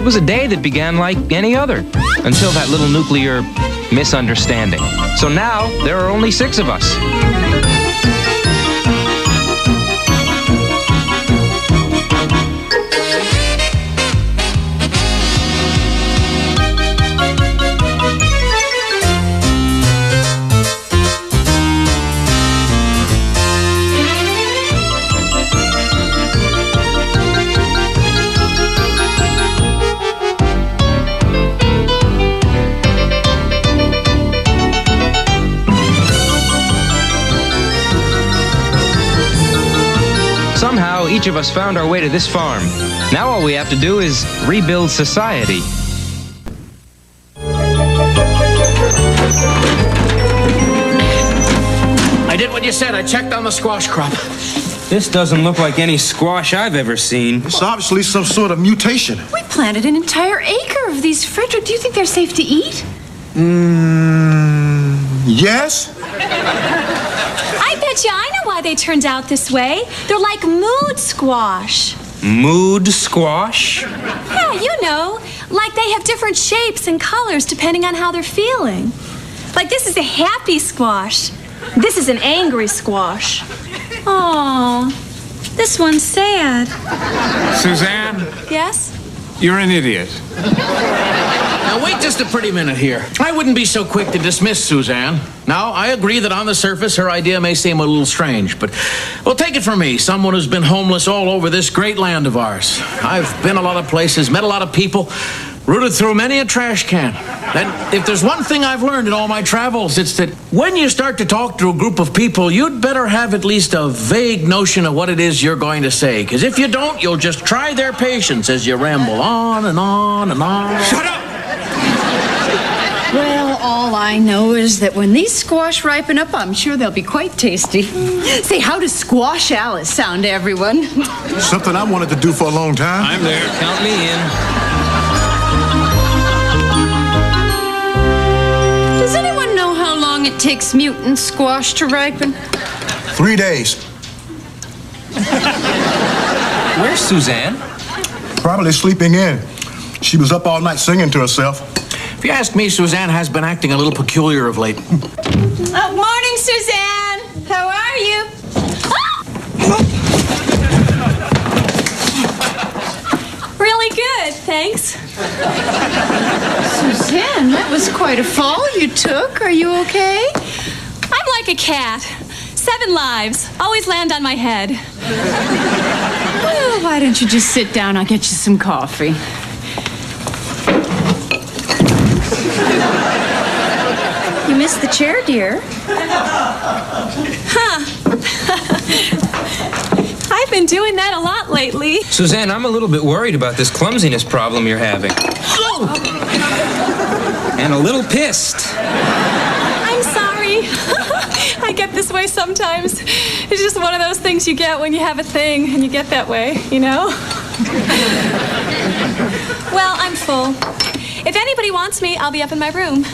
It was a day that began like any other, until that little nuclear misunderstanding. So now, there are only 6 of us. Somehow, each of us found our way to this farm. Now all we have to do is rebuild society. I did what you said. I checked on the squash crop. This doesn't look like any squash I've ever seen. It's obviously some sort of mutation. We planted an entire acre of these, Frederick. Do you think they're safe to eat? Yes? I bet you I know why they turned out this way. They're like mood squash. Mood squash? Yeah, you know, like they have different shapes and colors depending on how they're feeling. Like this is a happy squash. This is an angry squash. Oh, this one's sad. Suzanne, Yes? you're an idiot. Now, wait just a pretty minute here. I wouldn't be so quick to dismiss Suzanne. Now, I agree that on the surface, her idea may seem a little strange, but, well, take it from me, someone who's been homeless all over this great land of ours. I've been a lot of places, met a lot of people, rooted through many a trash can. And if there's one thing I've learned in all my travels, it's that when you start to talk to a group of people, you'd better have at least a vague notion of what it is you're going to say. Because if you don't, you'll just try their patience as you ramble on and on and on. Shut up! Well, all I know is that when these squash ripen up, I'm sure they'll be quite tasty. Say, how does squash Alice sound to everyone? Something I wanted to do for a long time. I'm there. Count me in. Does anyone know how long it takes mutant squash to ripen? 3 days. Where's Suzanne? Probably sleeping in. She was up all night singing to herself. If you ask me, Suzanne has been acting a little peculiar of late. Morning, Suzanne. How are you? Really good, thanks. Suzanne, that was quite a fall you took. Are you okay? I'm like a cat. 7 lives. Always land on my head. Well, why don't you just sit down? I'll get you some coffee. You missed the chair, dear. Huh. I've been doing that a lot lately. Suzanne, I'm a little bit worried about this clumsiness problem you're having. And a little pissed. I'm sorry. I get this way sometimes. It's just one of those things you get when you have a thing and you get that way, you know? Well, I'm full. If anybody wants me, I'll be up in my room.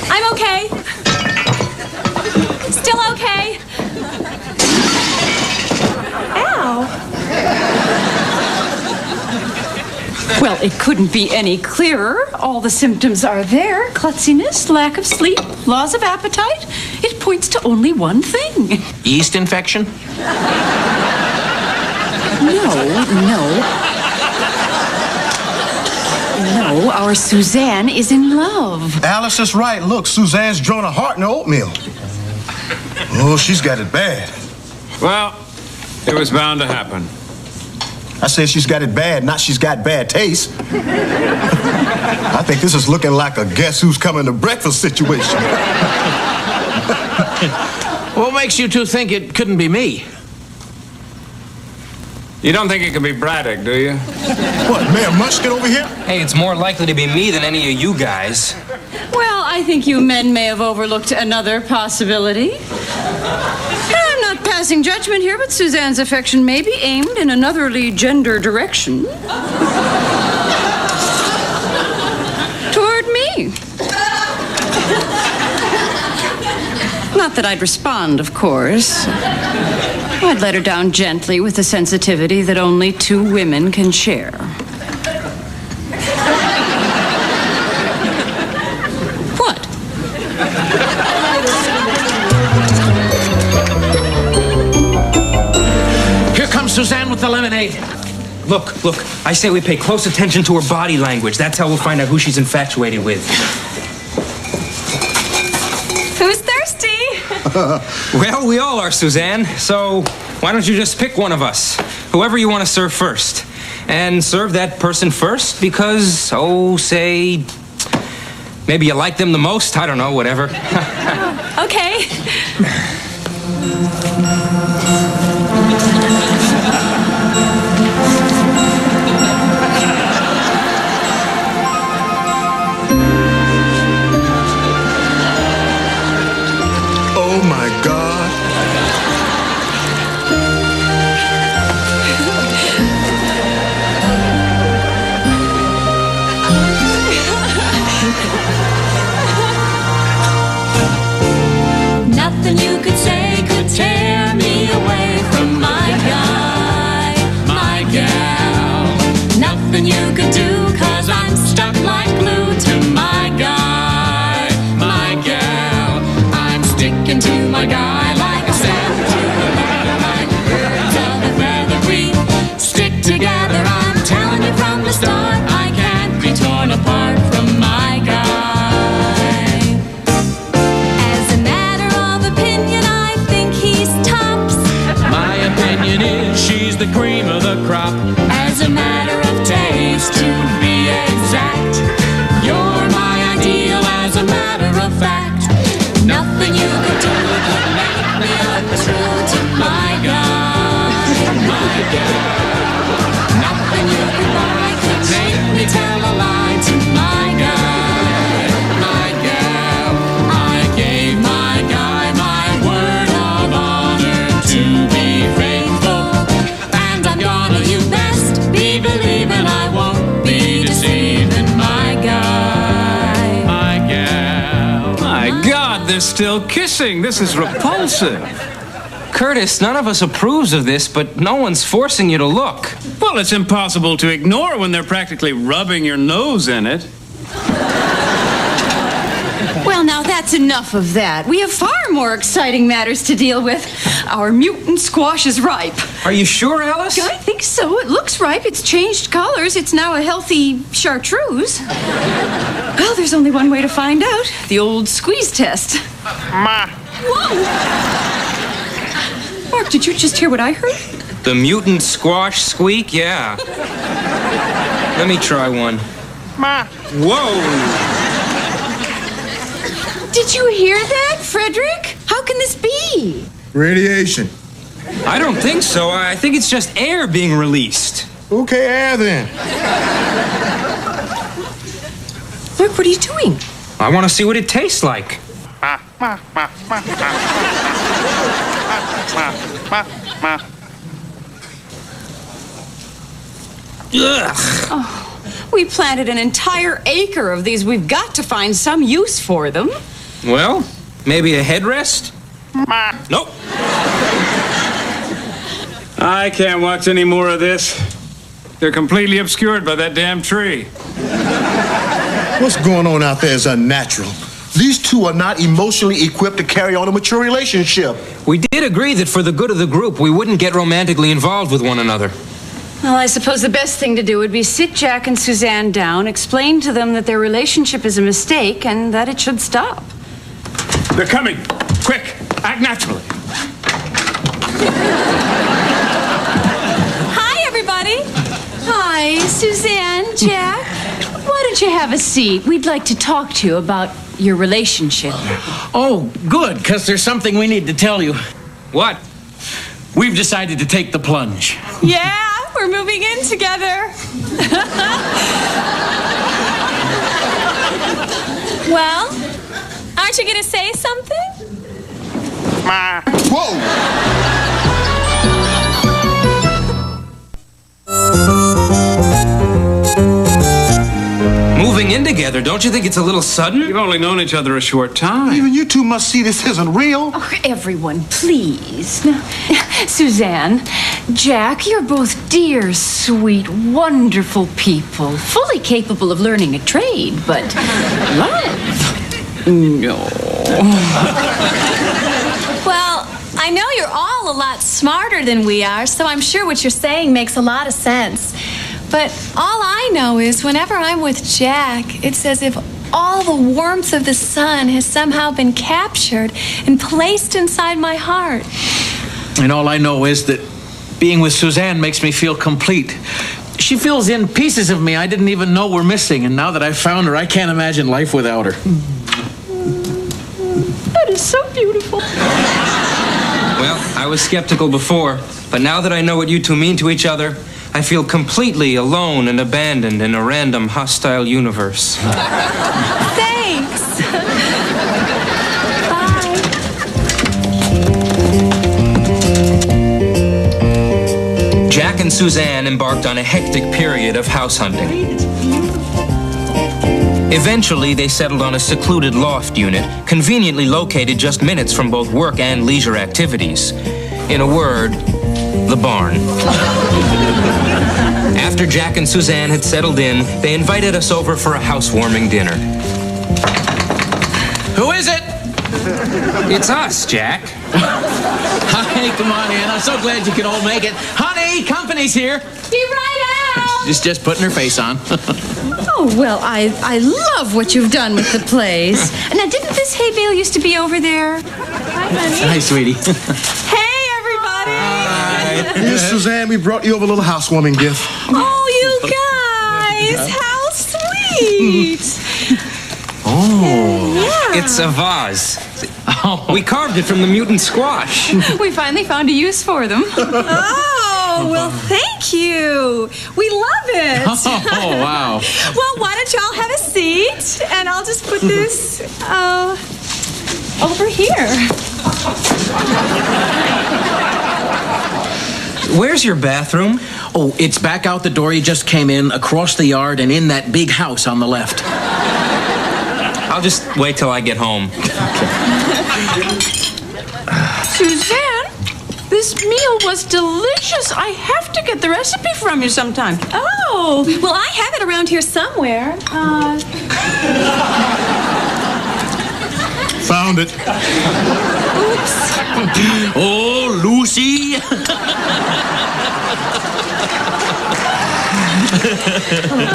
I'm okay. Still okay. Ow. Well, it couldn't be any clearer. All the symptoms are there. Klutziness, lack of sleep, loss of appetite. It points to only one thing. Yeast infection? No, our Suzanne is in love. Alice is right. Look, Suzanne's drawn a heart in her oatmeal. Oh, she's got it bad. Well, it was bound to happen. I said she's got it bad, not she's got bad taste. I think this is looking like a guess who's coming to breakfast situation. What makes you two think it couldn't be me? You don't think it could be Braddock, do you? What, Mayor Munchkin over here? Hey, it's more likely to be me than any of you guys. Well, I think you men may have overlooked another possibility. I'm not passing judgment here, but Suzanne's affection may be aimed in anotherly gender direction. Toward me. Not that I'd respond, of course. I'd let her down gently with a sensitivity that only two women can share. What? Here comes Suzanne with the lemonade. Look, I say we pay close attention to her body language. That's how we'll find out who she's infatuated with. Who's thirsty? Well, we all are, Suzanne. So why don't you just pick one of us? Whoever you want to serve first. And serve that person first because, say, maybe you like them the most. I don't know, whatever. Okay. Oh my God. Nothing you could say could tear me away from my guy, my gal. Nothing you could do, 'cause I'm stuck like glue to my guy, my gal. I'm sticking to my guy like a sand to the line, like birds of a feather. We stick together, I'm telling you from the start. I can't be torn apart from my guy. As a matter of opinion, I think he's tops. My opinion is she's the cream of the crop. As a matter of taste, to be exact, you're my ideal. As a matter of fact, nothing you could do could make me untrue to my guy, my girl. Nothing you could buy could make me tell a lie to my guy, my girl. I gave my guy my word of honor to be faithful, and I'm gonna, you best be believing I won't be deceiving my guy. My gal. My God, they're still kissing. This is repulsive. Curtis, none of us approves of this, but no one's forcing you to look. Well, it's impossible to ignore when they're practically rubbing your nose in it. Well, now that's enough of that. We have far more exciting matters to deal with. Our mutant squash is ripe. Are you sure, Alice? I think so. It looks ripe. It's changed colors. It's now a healthy chartreuse. Well, there's only one way to find out. The old squeeze test. Ma. Whoa! Mark, did you just hear what I heard? The mutant squash squeak? Yeah. Let me try one. Ma. Whoa! Did you hear that, Frederick? How can this be? Radiation. I don't think so. I think it's just air being released. Okay, air then. Mark, what are you doing? I want to see what it tastes like. Ma. Ma. Ma. Ma. Ma. Ma. Ma. Ma. Ugh. We planted an entire acre of these. We've got to find some use for them. Well, maybe a headrest? Ma. Nope. I can't watch any more of this. They're completely obscured by that damn tree. What's going on out there is unnatural. These two are not emotionally equipped to carry on a mature relationship. We did agree that for the good of the group, we wouldn't get romantically involved with one another. Well, I suppose the best thing to do would be sit Jack and Suzanne down, explain to them that their relationship is a mistake and that it should stop. They're coming. Quick, act naturally. Hi, everybody. Hi, Suzanne, Jack. Why don't you have a seat? We'd like to talk to you about your relationship. Oh, good, because there's something we need to tell you. What? We've decided to take the plunge. Yeah, we're moving in together. Well, aren't you going to say something? Ma. Whoa! Moving in together, don't don't you think it's a little sudden? You've only known each other a short time. Even you two must see this isn't real. Oh, everyone, please. Now, Suzanne, Jack, you're both dear, sweet, wonderful people, fully capable of learning a trade, but love? No. Well, I know you're all a lot smarter than we are, so I'm sure what you're saying makes a lot of sense. But all I know is whenever I'm with Jack, it's as if all the warmth of the sun has somehow been captured and placed inside my heart. And all I know is that being with Suzanne makes me feel complete. She fills in pieces of me I didn't even know were missing, and now that I've found her, I can't imagine life without her. That is so beautiful. Well, I was skeptical before, but now that I know what you two mean to each other, I feel completely alone and abandoned in a random hostile universe. Thanks. Bye. Jack and Suzanne embarked on a hectic period of house hunting. Eventually, they settled on a secluded loft unit, conveniently located just minutes from both work and leisure activities. In a word, the barn. After Jack and Suzanne had settled in, they invited us over for a housewarming dinner. Who is it? It's us, Jack. Honey, come on in. I'm so glad you could all make it. Honey, company's here. Be right out. She's just putting her face on. Oh, well, I love what you've done with the plays. Now, didn't this hay bale used to be over there? Hi, sweetie. Hey, everybody. Here's Suzanne. We brought you over a little housewarming gift. Oh, you guys. How sweet. It's a vase. We carved it from the mutant squash. We finally found a use for them. Oh, well, thank you. We love it. Oh, wow. Well, why don't y'all have a seat? And I'll just put this over here. Where's your bathroom? Oh, it's back out the door you just came in, across the yard, and in that big house on the left. I'll just wait till I get home. Suzanne, this meal was delicious. I have to get the recipe from you sometime. Oh, well, I have it around here somewhere. Found it. Oops. Oh, Lucy.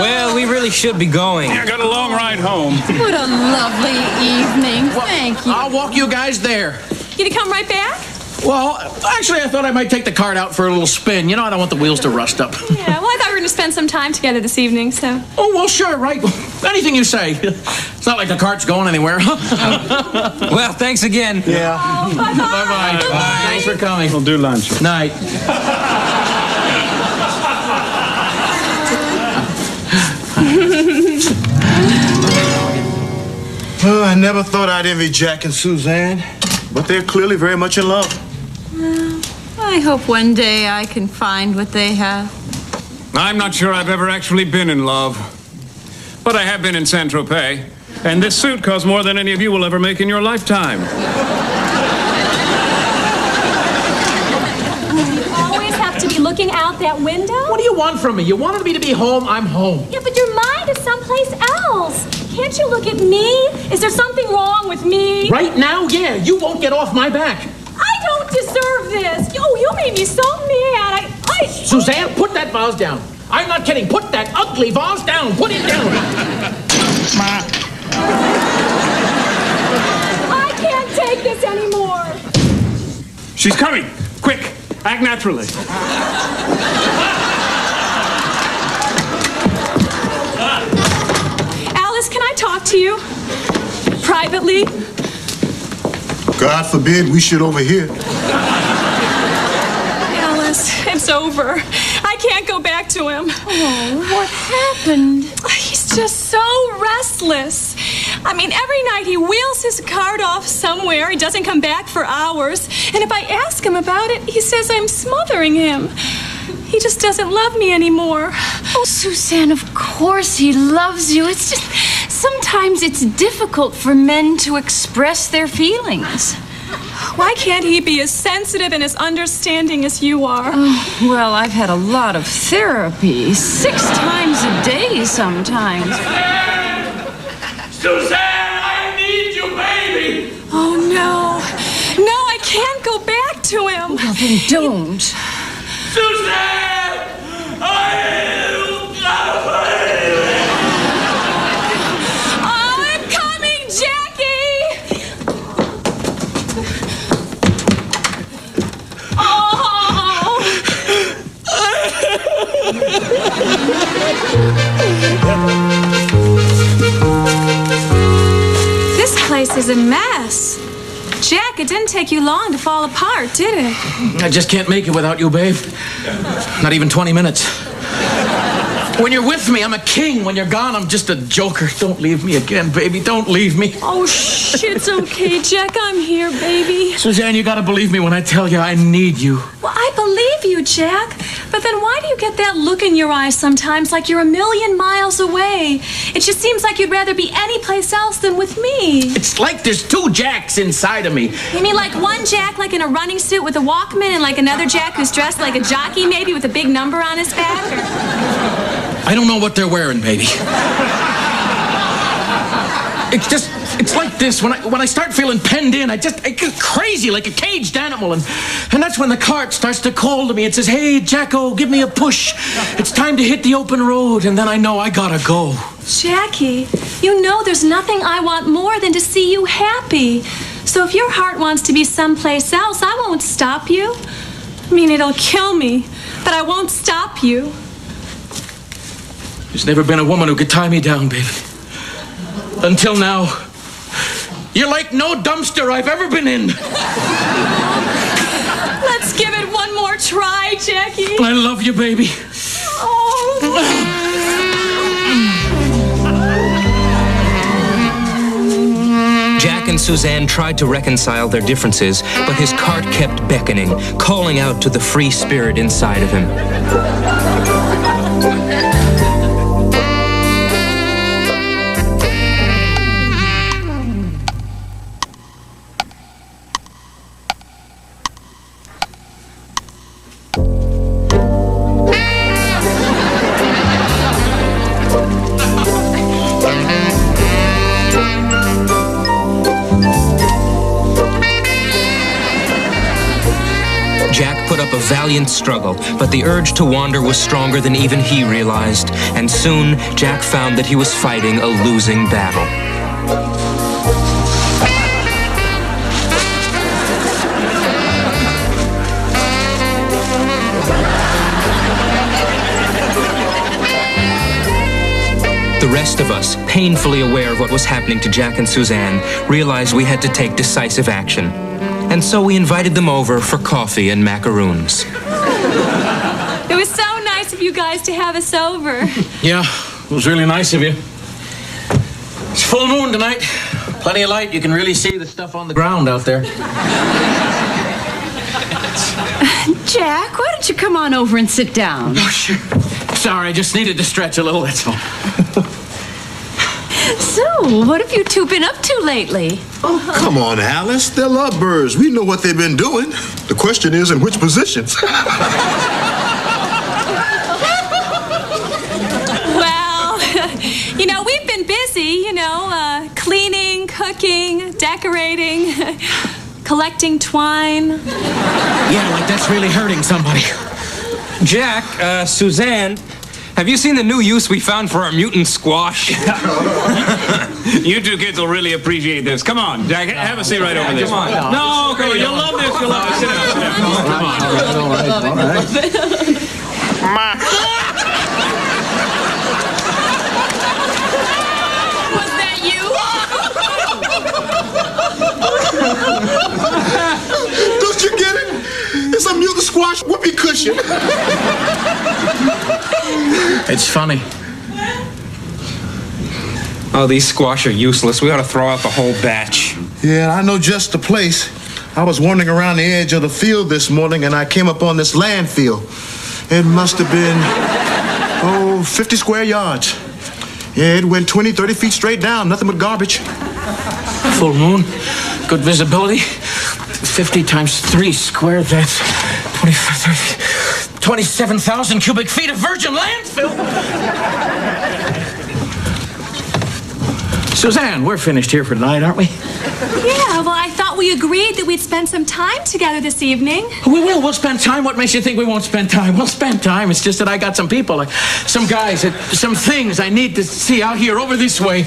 Well, we really should be going. I got a long ride home. What a lovely evening. Thank you. I'll walk you guys there. You gonna come right back? Well, actually, I thought I might take the cart out for a little spin. You know, I don't want the wheels to rust up. Yeah, well, I thought we were gonna spend some time together this evening, so. Oh, well, sure, right. Anything you say. It's not like the cart's going anywhere. Well, thanks again. Yeah. Oh, bye-bye. Bye-bye. Thanks for coming. We'll do lunch. Night. Oh, I never thought I'd envy Jack and Suzanne, but they're clearly very much in love. I hope one day I can find what they have. I'm not sure I've ever actually been in love. But I have been in Saint-Tropez. And this suit costs more than any of you will ever make in your lifetime. You always have to be looking out that window? What do you want from me? You wanted me to be home, I'm home. Yeah, but your mind is someplace else. Can't you look at me? Is there something wrong with me? Right now, yeah, you won't get off my back. I don't deserve this. Oh, you made me so mad. Suzanne, put that vase down. I'm not kidding. Put that ugly vase down. Put it down. I can't take this anymore. She's coming. Quick. Act naturally. Alice, can I talk to you? Privately? God forbid we should overhear. Alice, it's over. I can't go back to him. Oh, what happened? He's just so restless. I mean, every night he wheels his cart off somewhere. He doesn't come back for hours. And if I ask him about it, he says I'm smothering him. He just doesn't love me anymore. Oh, Suzanne, of course he loves you. It's just Sometimes it's difficult for men to express their feelings. Why can't he be as sensitive and as understanding as you are? Well, I've had a lot of therapy, 6 times a day sometimes. Suzanne, I need you, baby! Oh, no. No, I can't go back to him. Well, then don't. Suzanne! I'm coming, Jackie! Oh! This place is a mess. Jack, it didn't take you long to fall apart, did it? I just can't make it without you, babe. Not even 20 minutes. When you're with me, I'm a king. When you're gone, I'm just a joker. Don't leave me again, baby. Don't leave me. Oh, it's okay, Jack. I'm here, baby. Suzanne, you gotta believe me when I tell you I need you. Well, I believe you, Jack. But then why do you get that look in your eyes sometimes like you're a million miles away? It just seems like you'd rather be anyplace else than with me. It's like there's 2 Jacks inside of me. You mean like one Jack like in a running suit with a Walkman and like another Jack who's dressed like a jockey maybe with a big number on his back? I don't know what they're wearing, baby. It's like this. When I start feeling penned in, I get crazy like a caged animal. And that's when the cart starts to call to me. It says, hey, Jacko, give me a push. It's time to hit the open road. And then I know I gotta go. Jackie, you know there's nothing I want more than to see you happy. So if your heart wants to be someplace else, I won't stop you. I mean, it'll kill me, but I won't stop you. There's never been a woman who could tie me down, baby. Until now. You're like no dumpster I've ever been in. Let's give it one more try, Jackie. I love you, baby. Oh. Jack and Suzanne tried to reconcile their differences, but his cart kept beckoning, calling out to the free spirit inside of him. Jack put up a valiant struggle, but the urge to wander was stronger than even he realized, and soon Jack found that he was fighting a losing battle. The rest of us, painfully aware of what was happening to Jack and Suzanne, realized we had to take decisive action. And so we invited them over for coffee and macaroons. It was so nice of you guys to have us over. Yeah, it was really nice of you. It's full moon tonight. Plenty of light. You can really see the stuff on the ground out there. Jack, why don't you come on over and sit down? Oh, sure. Sorry, I just needed to stretch a little, that's all. So, what have you two been up to lately? Oh, come on, Alice. They're lovebirds. We know what they've been doing. The question is, in which positions? Well, you know, we've been busy, cleaning, cooking, decorating, collecting twine. Yeah, like that's really hurting somebody. Jack, Suzanne, have you seen the new use we found for our mutant squash? You 2 kids will really appreciate this. Come on, Jack, have a seat right over there. Come on. No, okay, you'll love this. You'll love this. Sit down, sit down. Come on. All right. Ma. Was that you? Don't you get it? It's a mutant squash whoopee cushion. It's funny. Oh, these squash are useless. We ought to throw out the whole batch. Yeah, I know just the place. I was wandering around the edge of the field this morning and I came up on this landfill. It must have been, 50 square yards. Yeah, it went 20, 30 feet straight down. Nothing but garbage. Full moon, good visibility. 50 times 3 squared, that's 27,000 cubic feet of virgin landfill. Suzanne, we're finished here for tonight, aren't we? Yeah, well, I thought we agreed that we'd spend some time together this evening. We will. We'll spend time. What makes you think we won't spend time? We'll spend time. It's just that I got some people, some guys, some things I need to see out here over this way.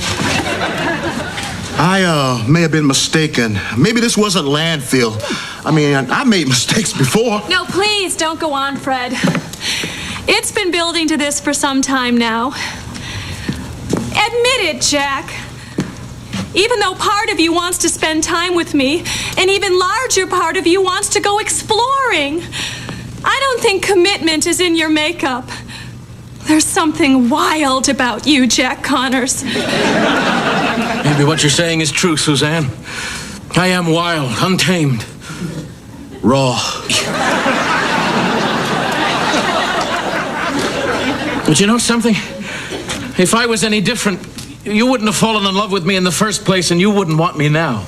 I may have been mistaken. Maybe this wasn't landfill. I mean, I made mistakes before. No, please, don't go on, Fred. It's been building to this for some time now. Admit it, Jack. Even though part of you wants to spend time with me, an even larger part of you wants to go exploring. I don't think commitment is in your makeup. There's something wild about you, Jack Connors. Maybe what you're saying is true, Suzanne. I am wild, untamed, raw. But you know something? If I was any different, you wouldn't have fallen in love with me in the first place, and you wouldn't want me now.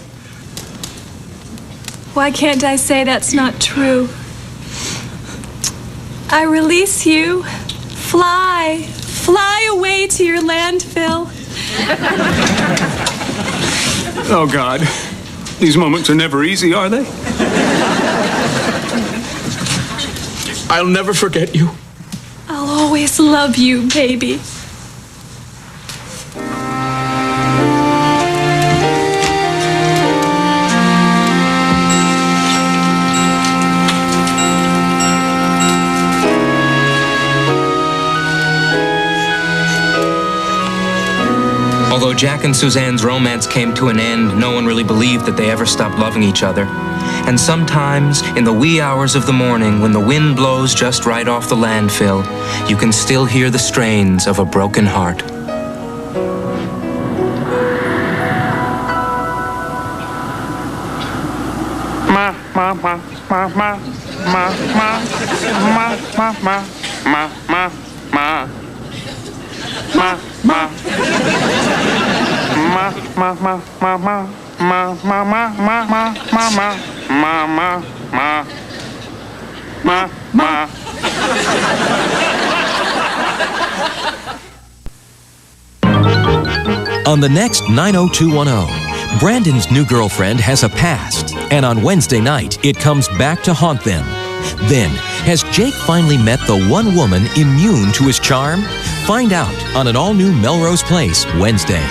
Why can't I say that's not true? I release you. Fly. Fly away to your landfill. Oh, God. These moments are never easy, are they? I'll never forget you. I'll always love you, baby. Although Jack and Suzanne's romance came to an end, no one really believed that they ever stopped loving each other. And sometimes, in the wee hours of the morning, when the wind blows just right off the landfill, you can still hear the strains of a broken heart. On the next 90210, Brandon's new girlfriend has a past, and on Wednesday night, it comes back to haunt them. Then, has Jake finally met the one woman immune to his charm? Find out on an all-new Melrose Place Wednesday.